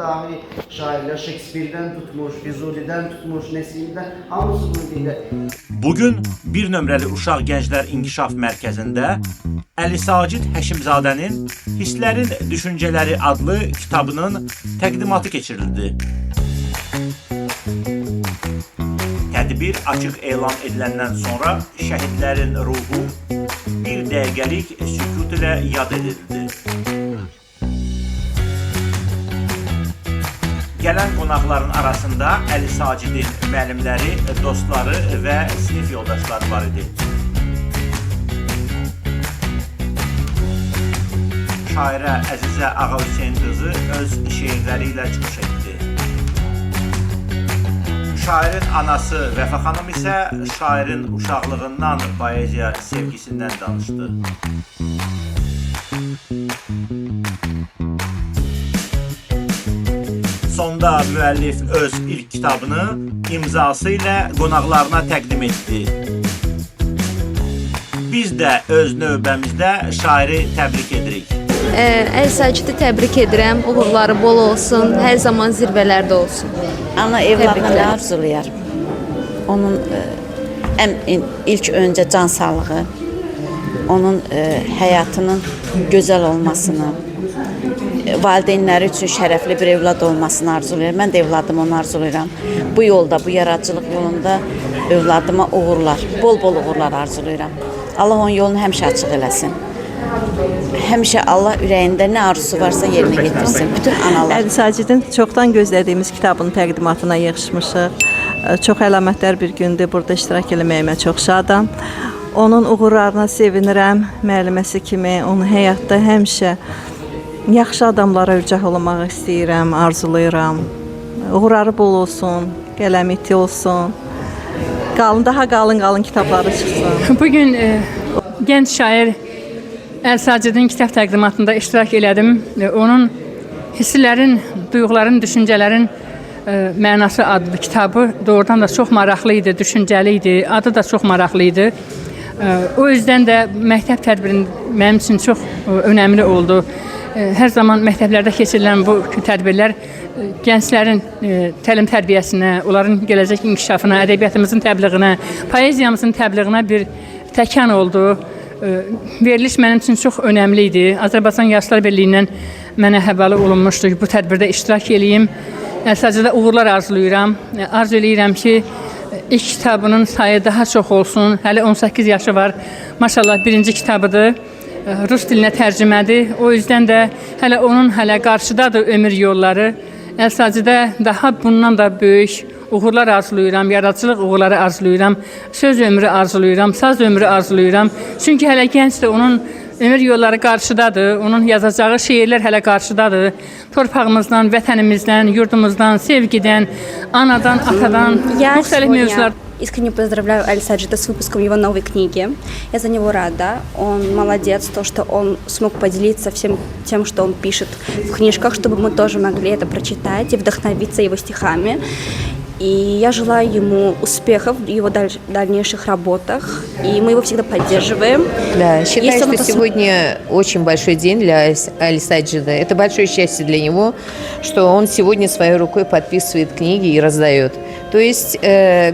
Dahi şairler Shakespeare'den tutmuş, Füzuli'den tutmuş, Nesimi'den hamısı burada. Bugün bir nömrəli Uşaq Gənclər İnkişaf Mərkəzində Əli Sacid Həşimzadənin Hisslərin Düşüncələri adlı kitabının təqdimatı keçirildi. Tədbir açıq elan ediləndən sonra şəhidlərin ruhu bir dəqiqəlik sükut ilə yad edildi. Gələn qonaqların arasında Əli Sacidin müəllimləri, dostları və sinif yoldaşları var idi. Şairə Əzizə Ağahüseyn qızı öz şeirləri ilə çıxış etdi. Şairin anası Vəfa xanım isə şairin uşaqlığından poeziya sevgisindən danışdı. Sonda müəllif öz ilk kitabını imzası ilə qonaqlarına təqdim etdi. Biz də öz növbəmizdə şairi təbrik edirik. Əli Sacidi təbrik edirəm. Uğurları bol olsun, hər zaman zirvələrdə olsun. Ana evladına nə arzulayar? Onun ilk öncə can sağlığı, onun həyatının gözəl olmasını, valideynləri üçün şərəfli bir evlad olmasını arzulayıram. Mən də evladımı onu arzulayıram. Bu yolda, bu yaradıcılıq yolunda evladıma uğurlar, bol-bol uğurlar arzulayıram. Allah onun yolunu həmişə açıq eləsin. Həmişə Allah ürəyində nə arzusu varsa yerinə getirsin. Bütün analar. Əli Sacidin çoxdan gözlədiyimiz kitabının təqdimatına yığışmışıq. Çox əlamətdar bir gündür. Burada iştirak eləməyimə çox şadam. Onun uğurlarına sevinirəm. Müəlliməsi kimi onu həyatda həmişə yaxşı adamlara ürcək olmaq istəyirəm, arzulayıram. Uğurları bol olsun, qələm iti olsun. Daha qalın kitabları çıxsın. Bugün gənc şair Əli Sacidin kitab təqdimatında iştirak elədim. Onun hisslərin, duyğuların, düşüncələrin mənası adlı kitabı doğrudan da çox maraqlı idi, düşüncəli idi, adı da çox maraqlı idi. O yüzdən də məktəb tədbirinin mənim üçün çox önəmli oldu. Hər zaman məktəblərdə keçirilən bu tədbirlər gənclərin təlim tərbiyəsinə, onların gələcək inkişafına, ədəbiyyatımızın təbliğinə, poeziyamızın təbliğinə bir təkan oldu. Veriliş mənim üçün çox önəmli idi. Azərbaycan Yaşlar Birliyindən mənə həvalə olunmuşdu bu tədbirdə iştirak edeyim. Əli Sacidə uğurlar arzulayıram. Arzu eləyirəm ki, ilk kitabının sayı daha çox olsun. Hələ 18 yaşı var. Maşallah birinci kitabıdır. Rus dilinə tərcümədir. O yüzdən də hələ onun qarşıdadır ömür yolları. Əli Sacidə daha bundan da böyük uğurlar arzulayıram, yaradıcılıq uğurları arzulayıram, söz ömrü arzulayıram, saz ömrü arzulayıram. Çünki hələ gəncdir, onun ömür yolları qarşıdadır, onun yazacağı şeirlər hələ qarşıdadır. Torpağımızdan, vətənimizdən, yurdumuzdan, sevgidən, anadan, atadan, müxtəlif mövzular. Искренне поздравляю Эли Саджида с выпуском его новой книги. Я за него рада. Он молодец, то, что он смог поделиться всем тем, что он пишет в книжках, чтобы мы тоже могли это прочитать и вдохновиться его стихами. И я желаю ему успехов в его дальнейших работах, и мы его всегда поддерживаем. Да, считаю, что сегодня очень большой день для Эли Саджида. Это большое счастье для него, что он сегодня своей рукой подписывает книги и раздает. То есть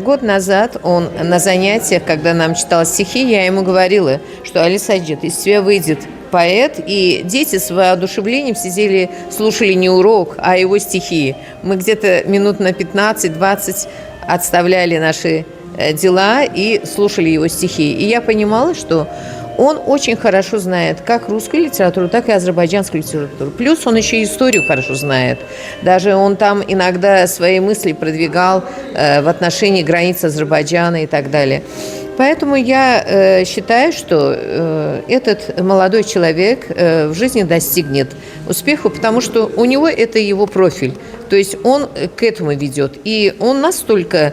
год назад он на занятиях, когда нам читал стихи, я ему говорила, что Эли Саджид, из тебя выйдет поэт, и дети с воодушевлением сидели, слушали не урок, а его стихи. Мы где-то минут на 15-20 отставляли наши дела и слушали его стихи. И я понимала, что он очень хорошо знает как русскую литературу, так и азербайджанскую литературу. Плюс он еще и историю хорошо знает. Даже он там иногда свои мысли продвигал в отношении границ Азербайджана и так далее. Поэтому я считаю, что этот молодой человек в жизни достигнет успеха, потому что у него это его профиль. То есть он к этому ведет. И он настолько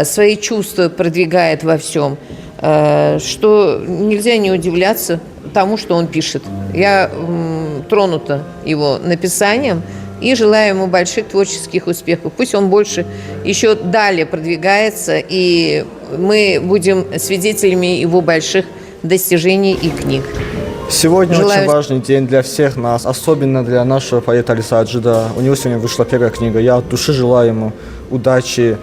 свои чувства продвигает во всем, что нельзя не удивляться тому, что он пишет. Я тронута его написанием и желаю ему больших творческих успехов. Пусть он больше еще далее продвигается, и мы будем свидетелями его больших достижений и книг. Сегодня Желаю- очень важный день для всех нас, особенно для нашего поэта Али Саджида. У него сегодня вышла первая книга. Я от души желаю ему удачи,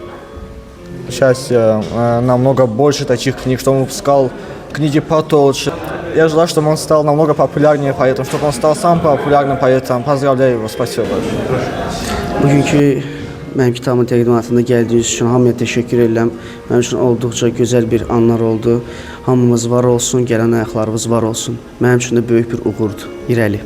счастья, намного больше таких книг, чтобы он выпускал книги потолще. Я желаю, чтобы он стал намного популярнее поэтом, чтобы он стал самым популярным поэтом. Поздравляю его, спасибо большое. Bugünkü mənim kitabımın təqdimatında gəldiyiniz üçün hamıya təşəkkür edirəm. Mənim üçün olduqca gözəl bir anlar oldu. Hamımız var olsun, gələn ayaqlarımız var olsun. Mənim üçün də böyük bir uğurdur. İrəli.